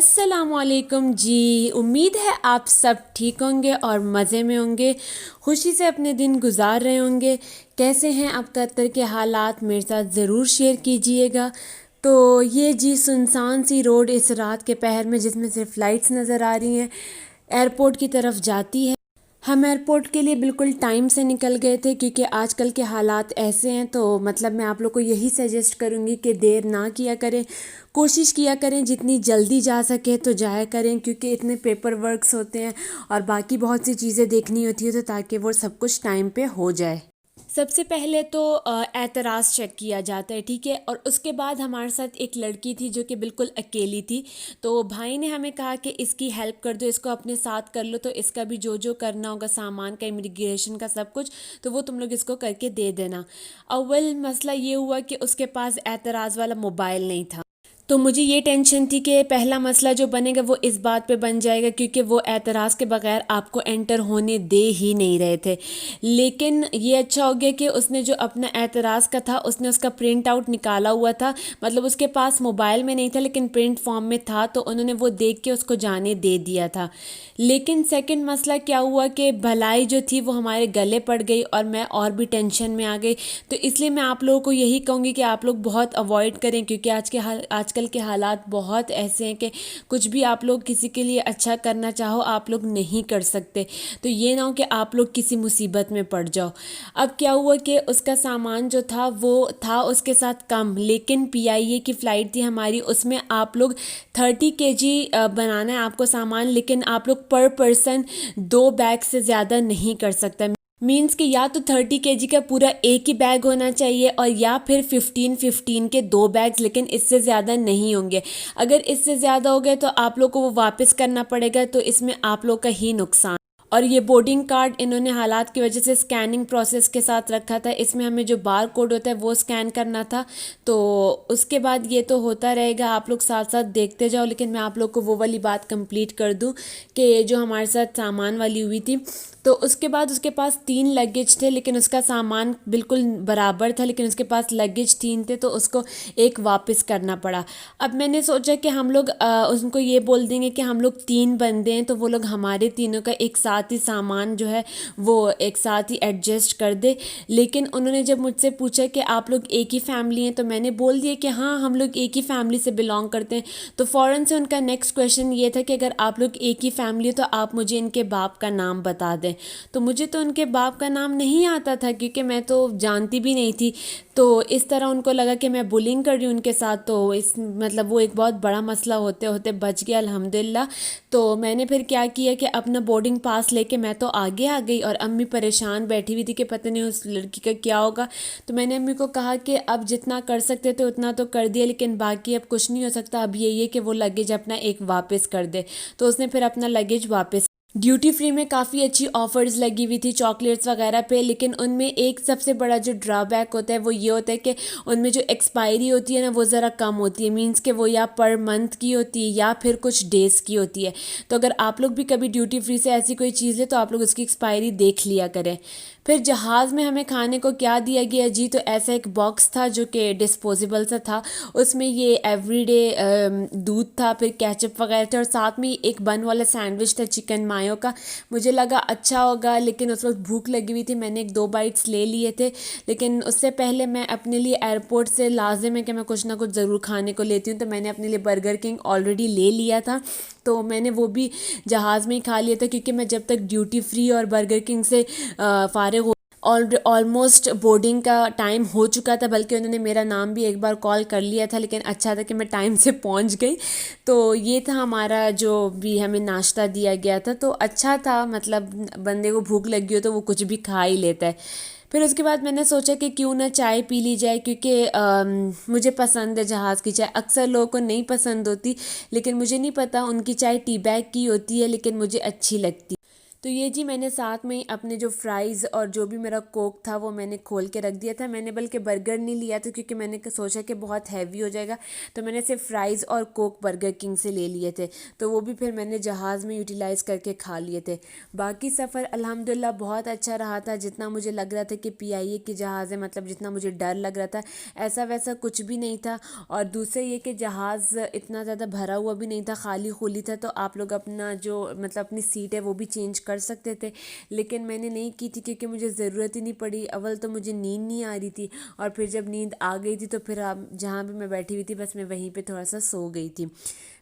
अस्सलामुअलैकुम जी। उम्मीद है आप सब ठीक होंगे और मज़े में होंगे, खुशी से अपने दिन गुजार रहे होंगे। कैसे हैं आप कतर के हालात, मेरे साथ ज़रूर शेयर कीजिएगा। तो ये जी सुनसान सी रोड इस रात के पहर में, जिसमें सिर्फ लाइट्स नज़र आ रही हैं, एयरपोर्ट की तरफ जाती है। हम एयरपोर्ट के लिए बिल्कुल टाइम से निकल गए थे क्योंकि आजकल के हालात ऐसे हैं। तो मतलब मैं आप लोग को यही सजेस्ट करूँगी कि देर ना किया करें, कोशिश किया करें जितनी जल्दी जा सके तो जाया करें, क्योंकि इतने पेपर वर्क्स होते हैं और बाकी बहुत सी चीज़ें देखनी होती है, तो ताकि वो सब कुछ टाइम पे हो जाए। सबसे पहले तो एतराज़ चेक किया जाता है, ठीक है। और उसके बाद हमारे साथ एक लड़की थी जो कि बिल्कुल अकेली थी। तो भाई ने हमें कहा कि इसकी हेल्प कर दो, इसको अपने साथ कर लो, तो इसका भी जो जो करना होगा, सामान का, इमिग्रेशन का, सब कुछ, तो वो तुम लोग इसको करके दे देना। अव्वल मसला ये हुआ कि उसके पास एतराज़ वाला मोबाइल नहीं था। तो मुझे ये टेंशन थी कि पहला मसला जो बनेगा वो इस बात पे बन जाएगा, क्योंकि वो एतराज़ के बगैर आपको एंटर होने दे ही नहीं रहे थे। लेकिन ये अच्छा हो गया कि उसने जो अपना एतराज़ का था, उसने उसका प्रिंट आउट निकाला हुआ था। मतलब उसके पास मोबाइल में नहीं था लेकिन प्रिंट फॉर्म में था, तो उन्होंने वो देख के उसको जाने दे दिया था। लेकिन सेकंड मसला क्या हुआ कि भलाई जो थी वो हमारे गले पड़ गई और मैं और भी टेंशन में आ गई। तो इसलिए मैं आप लोगों को यही कहूँगी कि आप लोग बहुत अवॉइड करें, क्योंकि आजकल के हालात बहुत ऐसे हैं कि कुछ भी आप लोग किसी के लिए अच्छा करना चाहो आप लोग नहीं कर सकते। तो ये ना हो कि आप लोग किसी मुसीबत में पड़ जाओ। अब क्या हुआ कि उसका सामान जो था वो था उसके साथ कम, लेकिन पीआईए की फ़्लाइट थी हमारी, उसमें आप लोग 30 kg बनाना है आपको सामान, लेकिन आप लोग पर पर्सन 2 बैग से ज़्यादा नहीं कर सकता। मीन्स कि या तो 30 kg का पूरा एक ही बैग होना चाहिए, और या फिर 15-15 के 2 बैग्स, लेकिन इससे ज़्यादा नहीं होंगे। अगर इससे ज़्यादा हो गए तो आप लोग को वो वापस करना पड़ेगा, तो इसमें आप लोग का ही नुकसान। और ये बोर्डिंग कार्ड इन्होंने हालात की वजह से स्कैनिंग प्रोसेस के साथ रखा था, इसमें हमें जो बार कोड होता है वो स्कैन करना था। तो उसके बाद ये तो होता रहेगा, आप लोग साथ साथ देखते जाओ। लेकिन मैं आप लोग को वो वाली बात कंप्लीट कर दूं कि जो हमारे साथ सामान वाली हुई थी, तो उसके बाद उसके पास 3 लगेज थे, लेकिन उसका सामान बिल्कुल बराबर था, लेकिन उसके पास लगेज 3 थे, तो उसको एक वापस करना पड़ा। अब मैंने सोचा कि हम लोग उनको ये बोल देंगे कि हम लोग 3 बंदे हैं, तो वो लोग हमारे तीनों का एक साथ ही सामान जो है वो एक साथ ही एडजस्ट कर दे। लेकिन उन्होंने जब मुझसे पूछा कि आप लोग एक ही फैमिली हैं, तो मैंने बोल दिया कि हाँ, हम लोग एक ही फैमिली से बिलोंग करते हैं। तो फ़ौरन से उनका नेक्स्ट क्वेश्चन ये था कि अगर आप लोग एक ही फैमिली हो तो आप मुझे इनके बाप का नाम बता दें। तो मुझे तो उनके बाप का नाम नहीं आता था, क्योंकि मैं तो जानती भी नहीं थी। तो इस तरह उनको लगा कि मैं बुलिंग कर रही हूँ उनके साथ, तो इस मतलब वो एक बहुत बड़ा मसला होते होते बच गया अल्हम्दुलिल्लाह। तो मैंने फिर क्या किया कि अपना बोर्डिंग पास लेके मैं तो आगे आ गई, और अम्मी परेशान बैठी हुई थी कि पता नहीं उस लड़की का क्या होगा। तो मैंने अम्मी को कहा कि अब जितना कर सकते थे उतना तो कर दिया, लेकिन बाकी अब कुछ नहीं हो सकता। अब यही है कि वो लगेज अपना एक वापस कर दे। तो उसने फिर अपना लगेज वापस। ड्यूटी फ्री में काफ़ी अच्छी ऑफ़र्स लगी हुई थी चॉकलेट्स वगैरह पे, लेकिन उनमें एक सबसे बड़ा जो ड्रॉबैक होता है वो ये होता है कि उनमें जो एक्सपायरी होती है ना वो ज़रा कम होती है। मींस कि वो या पर मंथ की होती है या फिर कुछ डेज़ की होती है। तो अगर आप लोग भी कभी ड्यूटी फ्री से ऐसी कोई चीज़ ले तो आप लोग उसकी एक्सपायरी देख लिया करें। फिर जहाज़ में हमें खाने को क्या दिया गया जी, तो ऐसा एक बॉक्स था जो कि डिस्पोजेबल सा था। उसमें ये एवरीडे दूध था, फिर केचप वगैरह थे, और साथ में एक बन वाला सैंडविच था चिकन मायो का। मुझे लगा अच्छा होगा, लेकिन उस वक्त भूख लगी हुई थी, मैंने 1-2 बाइट्स ले लिए थे। लेकिन उससे पहले मैं अपने लिए एयरपोर्ट से लाजिम है कि मैं कुछ ना कुछ ज़रूर खाने को लेती हूँ, तो मैंने अपने लिए बर्गर किंग ऑलरेडी ले लिया था। तो मैंने वो भी जहाज़ में ही खा लिया था, क्योंकि मैं जब तक ड्यूटी फ्री और बर्गर किंग से फारिग हो ऑलमोस्ट बोर्डिंग का टाइम हो चुका था, बल्कि उन्होंने मेरा नाम भी एक बार कॉल कर लिया था, लेकिन अच्छा था कि मैं टाइम से पहुंच गई। तो ये था हमारा जो भी हमें नाश्ता दिया गया था, तो अच्छा था। मतलब बंदे को भूख लगी हो तो वो कुछ भी खा ही लेता है। फिर उसके बाद मैंने सोचा कि क्यों ना चाय पी ली जाए, क्योंकि मुझे पसंद है जहाज़ की चाय। अक्सर लोगों को नहीं पसंद होती, लेकिन मुझे नहीं पता, उनकी चाय टी बैग की होती है, लेकिन मुझे अच्छी लगती। तो ये जी मैंने साथ में ही अपने जो फ्राइज़ और जो भी मेरा कोक था वो मैंने खोल के रख दिया था। मैंने बल्कि बर्गर नहीं लिया था क्योंकि मैंने सोचा कि बहुत हैवी हो जाएगा, तो मैंने सिर्फ फ्राइज़ और कोक बर्गर किंग से ले लिए थे, तो वो भी फिर मैंने जहाज़ में यूटिलाइज़ करके खा लिए थे। बाकी सफ़र अल्हम्दुलिल्लाह बहुत अच्छा रहा था। जितना मुझे लग रहा था कि पीआईए की जहाज़ है, मतलब जितना मुझे डर लग रहा था ऐसा वैसा कुछ भी नहीं था। और दूसरा ये कि जहाज़ इतना ज़्यादा भरा हुआ भी नहीं था, खाली खुली था, तो आप लोग अपना जो मतलब अपनी सीट है वो भी चेंज कर सकते थे। लेकिन मैंने नहीं की थी क्योंकि मुझे ज़रूरत ही नहीं पड़ी। अव्वल तो मुझे नींद नहीं आ रही थी, और फिर जब नींद आ गई थी तो फिर आप जहाँ भी मैं बैठी हुई थी बस मैं वहीं पे थोड़ा सा सो गई थी।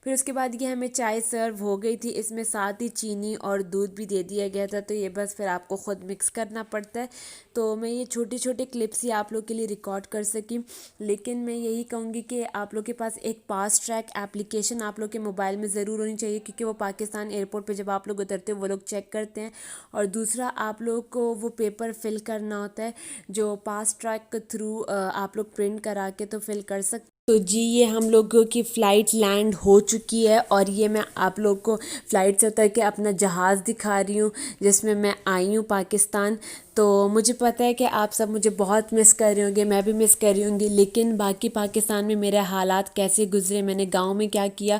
फिर उसके बाद ये हमें चाय सर्व हो गई थी, इसमें साथ ही चीनी और दूध भी दे दिया गया था, तो ये बस फिर आपको ख़ुद मिक्स करना पड़ता है। तो मैं ये छोटे छोटे क्लिप्स ही आप लोग के लिए रिकॉर्ड कर सकी। लेकिन मैं यही कहूँगी कि आप लोग के पास एक फास्ट ट्रैक एप्लीकेशन आप लोग के मोबाइल में ज़रूर होनी चाहिए, क्योंकि वो पाकिस्तान एयरपोर्ट पे जब आप लोग उतरते हो वो लोग चेक करते हैं। और दूसरा आप लोग को वो पेपर फिल करना होता है जो फास्ट ट्रैक के थ्रू आप लोग प्रिंट करा के तो फिल कर सकते। तो जी ये हम लोगों की फ़्लाइट लैंड हो चुकी है, और ये मैं आप लोग को फ़्लाइट से उतर के अपना जहाज़ दिखा रही हूँ जिसमें मैं आई हूँ पाकिस्तान। तो मुझे पता है कि आप सब मुझे बहुत मिस कर रहे होंगे, मैं भी मिस कर रही होंगी, लेकिन बाकी पाकिस्तान में मेरे हालात कैसे गुजरे, मैंने गांव में क्या किया,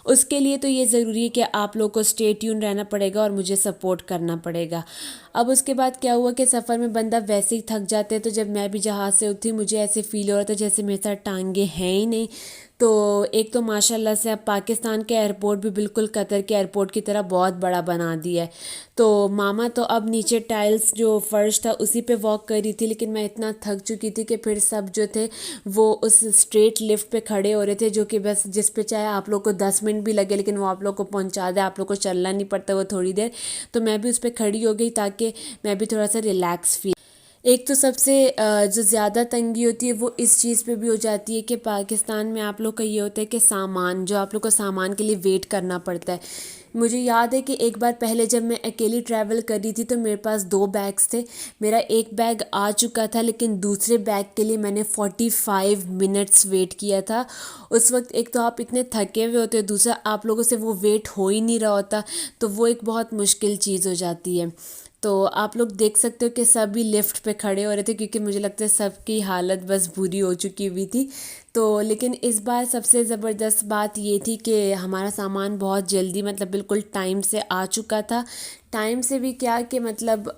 उसके लिए तो ये ज़रूरी है कि आप लोग को स्टे ट्यून रहना पड़ेगा और मुझे सपोर्ट करना पड़ेगा। अब उसके बाद क्या हुआ कि सफ़र में बंदा वैसे ही थक जाते हैं, तो जब मैं भी जहाज़ से उतरी मुझे ऐसे फ़ील हो रहा था जैसे मेरे साथ टांगे हैं ही नहीं। तो एक तो माशाल्लाह से अब पाकिस्तान के एयरपोर्ट भी बिल्कुल कतर के एयरपोर्ट की तरह बहुत बड़ा बना दिया है। तो मामा तो अब नीचे टाइल्स जो फ़र्श था उसी पे वॉक कर रही थी, लेकिन मैं इतना थक चुकी थी कि फिर सब जो थे वो उस स्ट्रेट लिफ्ट पे खड़े हो रहे थे, जो कि बस जिस पे चाहे आप लोग को 10 मिनट भी लगे लेकिन वो आप लोग को पहुंचा दे, आप लोग को चलना नहीं पड़ता वो थोड़ी देर। तो मैं भी उस पर खड़ी हो गई ताकि मैं भी थोड़ा सा रिलैक्स फील। एक तो सबसे जो ज़्यादा तंगी होती है वो इस चीज़ पे भी हो जाती है कि पाकिस्तान में आप लोग का ये होता है कि सामान जो आप लोग को सामान के लिए वेट करना पड़ता है। मुझे याद है कि एक बार पहले जब मैं अकेली ट्रैवल कर रही थी तो मेरे पास 2 बैग्स थे। मेरा एक बैग आ चुका था लेकिन दूसरे बैग के लिए मैंने 45 मिनट्स वेट किया था। उस वक्त एक तो आप इतने थके हुए होते हो, दूसरा आप लोगों से वो वेट हो ही नहीं रहा होता, तो वो एक बहुत मुश्किल चीज़ हो जाती है। तो आप लोग देख सकते हो कि सभी लिफ्ट पे खड़े हो रहे थे क्योंकि मुझे लगता है सबकी हालत बस बुरी हो चुकी हुई थी। तो लेकिन इस बार सबसे ज़बरदस्त बात ये थी कि हमारा सामान बहुत जल्दी मतलब बिल्कुल टाइम से आ चुका था। टाइम से भी क्या कि मतलब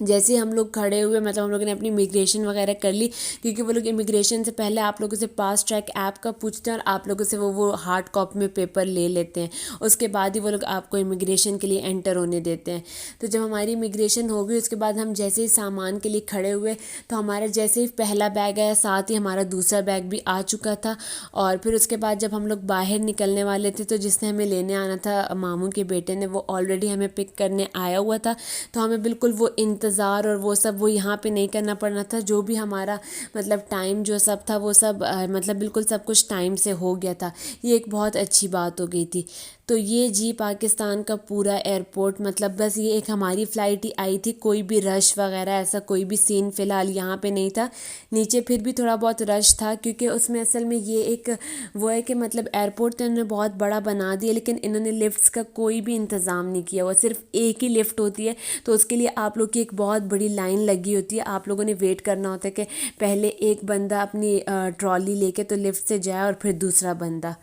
जैसे ही हम लोग खड़े हुए मतलब हम लोगों ने अपनी इमिग्रेशन वगैरह कर ली, क्योंकि वो लोग इमिग्रेशन से पहले आप लोगों से फास्ट ट्रैक ऐप का पूछते हैं और आप लोगों से वो हार्ड कॉपी में पेपर ले लेते हैं। उसके बाद ही वो लोग आपको इमिग्रेशन के लिए एंटर होने देते हैं। तो जब हमारी इमिग्रेशन हो गई उसके बाद हम जैसे ही सामान के लिए खड़े हुए तो हमारा जैसे ही पहला बैग आया साथ ही हमारा दूसरा बैग भी आ चुका था। और फिर उसके बाद जब हम लोग बाहर निकलने वाले थे तो जिसने हमें लेने आना था मामू के बेटे ने, वो ऑलरेडी हमें पिक करने आया हुआ था। तो हमें बिल्कुल वो इंतज़ार और वो सब वो यहाँ पे नहीं करना पड़ना था। जो भी हमारा मतलब टाइम जो सब था वो सब मतलब बिल्कुल सब कुछ टाइम से हो गया था। ये एक बहुत अच्छी बात हो गई थी। तो ये जी पाकिस्तान का पूरा एयरपोर्ट, मतलब बस ये एक हमारी फ़्लाइट ही आई थी, कोई भी रश वगैरह ऐसा कोई भी सीन फ़िलहाल यहाँ पे नहीं था। नीचे फिर भी थोड़ा बहुत रश था क्योंकि उसमें असल में ये एक वो है कि मतलब एयरपोर्ट तो इन्होंने बहुत बड़ा बना दिया लेकिन इन्होंने लिफ्ट्स का कोई भी इंतज़ाम नहीं किया हुआ। सिर्फ एक ही लिफ्ट होती है, तो उसके लिए आप लोग की एक बहुत बड़ी लाइन लगी होती है। आप लोगों ने वेट करना होता है कि पहले एक बंदा अपनी ट्रॉली लेके तो लिफ्ट से जाए और फिर दूसरा बंदा।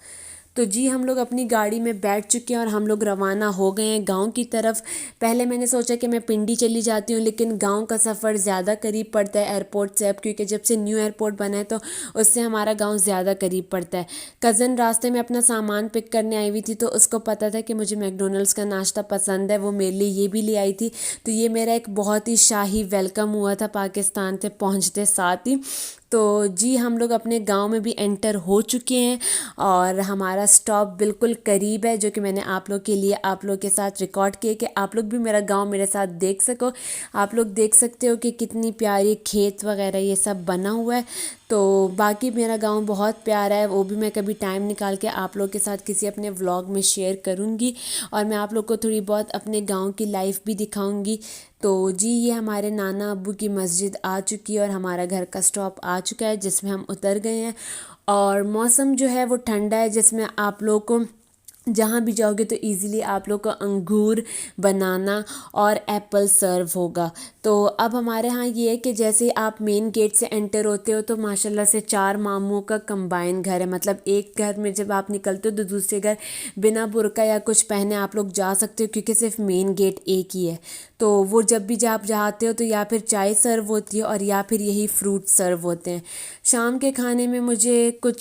तो जी हम लोग अपनी गाड़ी में बैठ चुके हैं और हम लोग रवाना हो गए हैं गांव की तरफ। पहले मैंने सोचा कि मैं पिंडी चली जाती हूँ, लेकिन गांव का सफ़र ज़्यादा करीब पड़ता है एयरपोर्ट से अब, क्योंकि जब से न्यू एयरपोर्ट बना है तो उससे हमारा गांव ज़्यादा करीब पड़ता है। कज़न रास्ते में अपना सामान पिक करने आई हुई थी, तो उसको पता था कि मुझे मैकडोनल्ड्स का नाश्ता पसंद है, वो मेरे लिए ये भी ले आई थी। तो ये मेरा एक बहुत ही शाही वेलकम हुआ था पाकिस्तान से पहुँचते साथ ही। तो जी हम लोग अपने गांव में भी एंटर हो चुके हैं और हमारा स्टॉप बिल्कुल करीब है, जो कि मैंने आप लोग के लिए आप लोग के साथ रिकॉर्ड किए कि आप लोग भी मेरा गांव मेरे साथ देख सको। आप लोग देख सकते हो कि कितनी प्यारी खेत वगैरह ये सब बना हुआ है। तो बाकी मेरा गांव बहुत प्यारा है, वो भी मैं कभी टाइम निकाल के आप लोग के साथ किसी अपने व्लॉग में शेयर करूँगी और मैं आप लोग को थोड़ी बहुत अपने गांव की लाइफ भी दिखाऊँगी। तो जी ये हमारे नाना अब्बू की मस्जिद आ चुकी है और हमारा घर का स्टॉप आ चुका है जिसमें हम उतर गए हैं। और मौसम जो है वो ठंडा है, जिसमें आप लोग को जहाँ भी जाओगे तो इजीली आप लोग को अंगूर, बनाना और एप्पल सर्व होगा। तो अब हमारे यहाँ ये है कि जैसे आप मेन गेट से एंटर होते हो तो माशाल्लाह से 4 मामुओं का कंबाइन घर है। मतलब एक घर में जब आप निकलते हो तो दूसरे घर बिना बुर्का या कुछ पहने आप लोग जा सकते हो, क्योंकि सिर्फ मेन गेट एक ही है। तो वो जब भी आप जाते हो तो या फिर चाय सर्व होती है और या फिर यही फ्रूट सर्व होते हैं। शाम के खाने में मुझे कुछ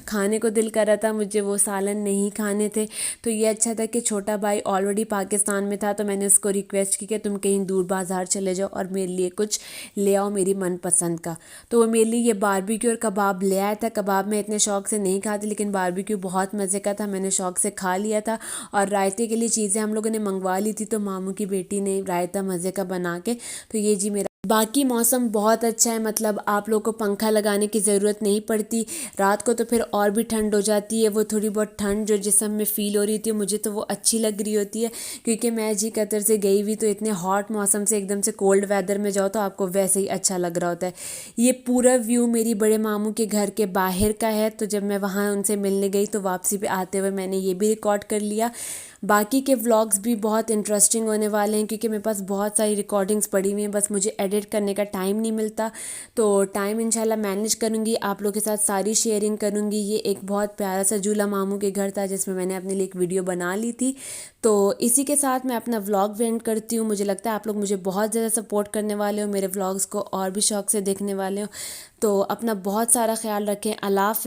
खाने को दिल कर रहा था, मुझे वो सालन नहीं खाने थे। तो ये अच्छा था कि छोटा भाई ऑलरेडी पाकिस्तान में था, तो मैंने उसको रिक्वेस्ट की कि तुम कहीं दूर बाज़ार चले जाओ और मेरे लिए कुछ ले आओ मेरी मनपसंद का। तो वो मेरे लिए ये बारबेक्यू और कबाब ले आया था। कबाब मैं इतने शौक से नहीं खाती, लेकिन बारबेक्यू बहुत मज़े का था, मैंने शौक से खा लिया था। और रायते के लिए चीज़ें हम लोगों ने मंगवा ली थी, तो मामू की बेटी ने रायता मज़े का बना के, तो ये जी मेरा बाकी मौसम बहुत अच्छा है। मतलब आप लोग को पंखा लगाने की ज़रूरत नहीं पड़ती। रात को तो फिर और भी ठंड हो जाती है, वो थोड़ी बहुत ठंड जो जिस्म में फ़ील हो रही थी मुझे, तो वो अच्छी लग रही होती है। क्योंकि मैं जी कतर से गई हुई, तो इतने हॉट मौसम से एकदम से कोल्ड वेदर में जाओ तो आपको वैसे ही अच्छा लग रहा होता है। ये पूरा व्यू मेरी बड़े मामू के घर के बाहर का है। तो जब मैं वहाँ उनसे मिलने गई तो वापसी पे आते हुए मैंने ये भी रिकॉर्ड कर लिया। बाकी के व्लॉग्स भी बहुत इंटरेस्टिंग होने वाले हैं, क्योंकि मेरे पास बहुत सारी रिकॉर्डिंग्स पड़ी हुई हैं, बस मुझे एडिट करने का टाइम नहीं मिलता। तो टाइम इंशाल्लाह मैनेज करूँगी, आप लोग के साथ सारी शेयरिंग करूँगी। ये एक बहुत प्यारा सा झूला मामू के घर था जिसमें मैंने अपने लिए एक वीडियो बना ली थी। तो इसी के साथ मैं अपना व्लॉग एंड करती हूँ। मुझे लगता है आप लोग मुझे बहुत ज़्यादा सपोर्ट करने वाले हो, मेरे व्लॉग्स को और भी शौक से देखने वाले हो। तो अपना बहुत सारा ख्याल रखें। अल्लाह हाफ़िज़।